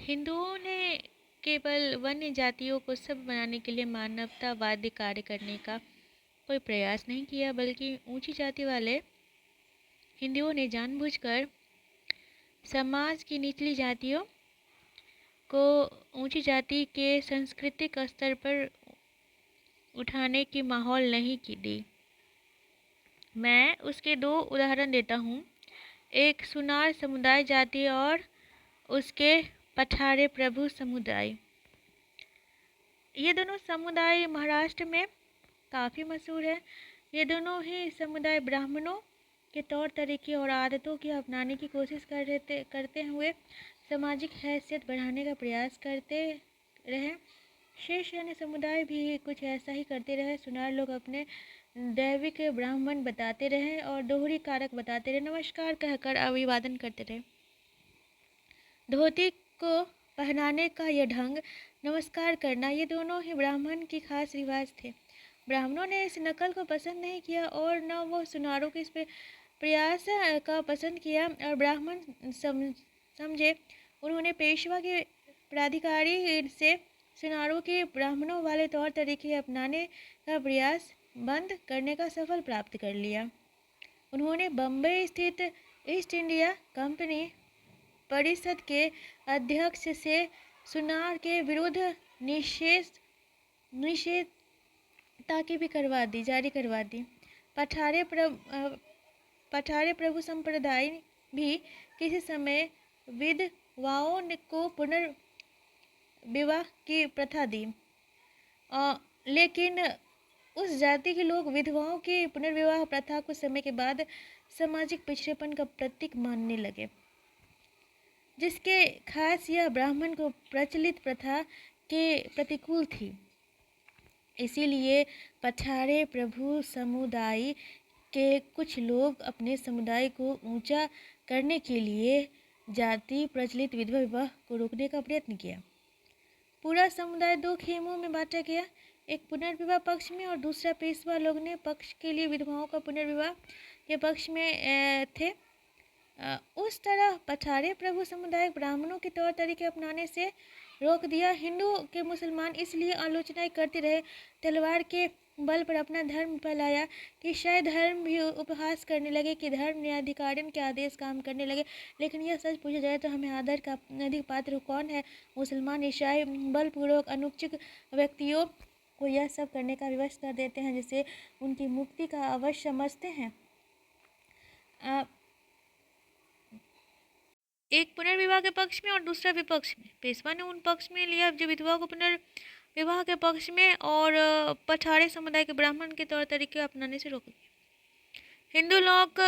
हिंदुओं ने केवल वन्य जातियों को सब बनाने के लिए मानवतावादी कार्य करने का कोई प्रयास नहीं किया, बल्कि ऊंची जाति वाले हिंदुओं ने जानबूझकर समाज की निचली जातियों को ऊंची जाति के सांस्कृतिक स्तर पर उठाने की माहौल नहीं की दी। मैं उसके दो उदाहरण देता हूँ। एक सुनार समुदाय जाति और उसके पठारे प्रभु समुदाय। ये दोनों समुदाय महाराष्ट्र में काफ़ी मशहूर है। ये दोनों ही समुदाय ब्राह्मणों के तौर तरीके और आदतों की अपनाने की कोशिश करते हुए सामाजिक हैसियत बढ़ाने का प्रयास करते रहे। शेष अन्य समुदाय भी कुछ ऐसा ही करते रहे। सुनार लोग अपने दैविक ब्राह्मण बताते रहे और दोहरी कारक बताते रहे, नमस्कार कहकर अभिवादन करते रहे। धोती को पहनाने का यह ढंग, नमस्कार करना, ये दोनों ही ब्राह्मण की खास रिवाज थे। ब्राह्मणों ने इस नकल को पसंद नहीं किया और न वो सुनारों के इस प्रयास का पसंद किया और ब्राह्मण समझे। उन्होंने पेशवा के प्राधिकारी से सुनारों के ब्राह्मणों वाले तौर तरीके अपनाने का प्रयास बंद करने का सफल प्राप्त कर लिया। उन्होंने बम्बई स्थित ईस्ट इंडिया कंपनी परिषद के अध्यक्ष से सुनार के विरुद्ध निषेधता की भी जारी करवा दी। पठारे प्रभु संप्रदाय भी किसी समय विधवाओं को पुनर्विवाह की प्रथा दी, लेकिन उस जाति के लोग विधवाओं की पुनर्विवाह प्रथा कुछ समय के बाद सामाजिक पिछड़ेपन का प्रतीक मानने लगे, जिसके खास यह ब्राह्मण को प्रचलित प्रथा के प्रतिकूल थी। इसीलिए पठारे प्रभु समुदाय के कुछ लोग अपने समुदाय को ऊंचा करने के लिए जाति प्रचलित विधवा विवाह को रोकने का प्रयत्न किया। पूरा समुदाय दो खेमों में बांटा गया, एक पुनर्विवाह पक्ष में और दूसरा पेशवा लोग ने पक्ष के लिए विधवाओं का पुनर्विवाह के पक्ष में थे। उस तरह पठारे प्रभु समुदाय ब्राह्मणों के तौर तरीके अपनाने से रोक दिया। हिंदू के मुसलमान इसलिए आलोचनाएं करते रहे, तलवार के बल पर अपना धर्म फैलाया कि शायद धर्म भी उपहास करने लगे कि धर्म न्यायाधिकारियों के आदेश काम करने लगे। लेकिन यह सच पूछा जाए तो हमें आदर का अधिक पात्र कौन है? मुसलमान, ईसाई बलपूर्वक अनुचित व्यक्तियों को यह सब करने का विवश कर देते हैं जिसे उनकी मुक्ति का अवश्य समझते हैं। एक पुनर्विवाह के पक्ष में और दूसरा विपक्ष में। पेशवा ने उन पक्ष में लिया जो विधवा को पुनर्विवाह के पक्ष में और पठारे समुदाय के ब्राह्मण के तौर तरीके अपनाने से रोक दिया। हिंदू लोग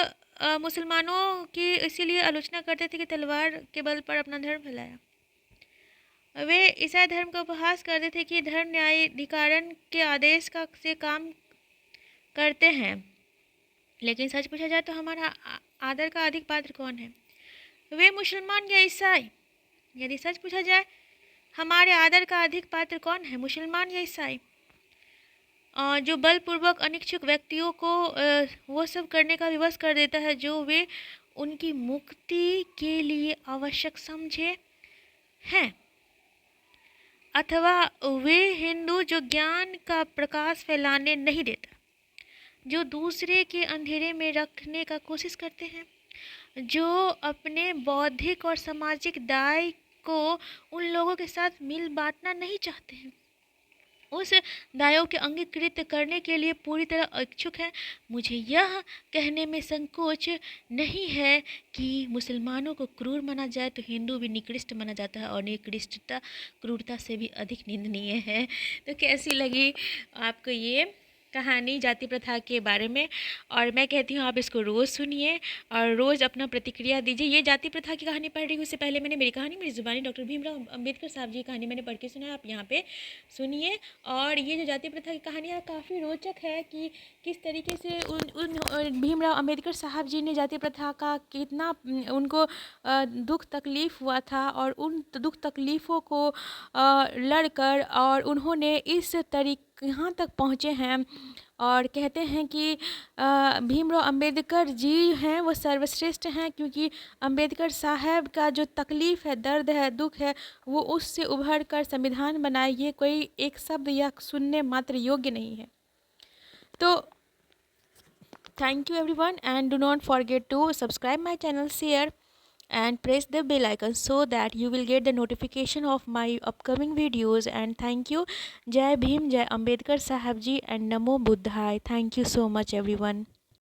मुसलमानों की इसीलिए आलोचना करते थे कि तलवार के बल पर अपना धर्म फैलाया। वे ईसाई धर्म का उपहास करते थे कि धर्म न्यायाधिकरण के आदेश से काम करते हैं। लेकिन सच पूछा जाए तो हमारा आदर का अधिक पात्र कौन है? वे मुसलमान या ईसाई? यदि सच पूछा जाए हमारे आदर का अधिक पात्र कौन है, मुसलमान या ईसाई? जो बलपूर्वक अनिच्छुक व्यक्तियों को वो सब करने का विवश कर देता है जो वे उनकी मुक्ति के लिए आवश्यक समझे हैं, अथवा वे हिंदू जो ज्ञान का प्रकाश फैलाने नहीं देता, जो दूसरे के अंधेरे में रखने का कोशिश करते हैं, जो अपने बौद्धिक और सामाजिक दाय को उन लोगों के साथ मिल बांटना नहीं चाहते हैं, उस दायों के अंगीकृत करने के लिए पूरी तरह इच्छुक है। मुझे यह कहने में संकोच नहीं है कि मुसलमानों को क्रूर माना जाए तो हिंदू भी निकृष्ट माना जाता है और निकृष्टता क्रूरता से भी अधिक निंदनीय है। तो कैसी लगी आपको ये कहानी जाति प्रथा के बारे में? और मैं कहती हूँ आप इसको रोज़ सुनिए और रोज़ अपना प्रतिक्रिया दीजिए। ये जाति प्रथा की कहानी पढ़ रही हूँ, उससे पहले मैंने मेरी ज़ुबानी डॉक्टर भीमराव अम्बेडकर साहब जी की कहानी मैंने पढ़ के सुना है, आप यहाँ पे सुनिए। और ये जो जाति प्रथा की कहानी है काफ़ी रोचक है कि किस तरीके से उन भीमराव अम्बेडकर साहब जी ने जाति प्रथा का कितना उनको दुख तकलीफ़ हुआ था और उन दुख तकलीफ़ों को लड़कर और उन्होंने इस तरीके यहाँ तक पहुँचे हैं और कहते हैं कि भीमराव अंबेडकर जी हैं वो सर्वश्रेष्ठ हैं, क्योंकि अंबेडकर साहब का जो तकलीफ़ है, दर्द है, दुख है, वो उससे उभर कर संविधान बनाए, ये कोई एक शब्द या सुनने मात्र योग्य नहीं है। तो thank you everyone, and do not forget to subscribe my channel, share and press the bell icon so that you will get the notification of my upcoming videos. And thank you. Jai Bhim, Jai Ambedkar Sahab ji, and Namo Buddhaya. Thank you so much everyone.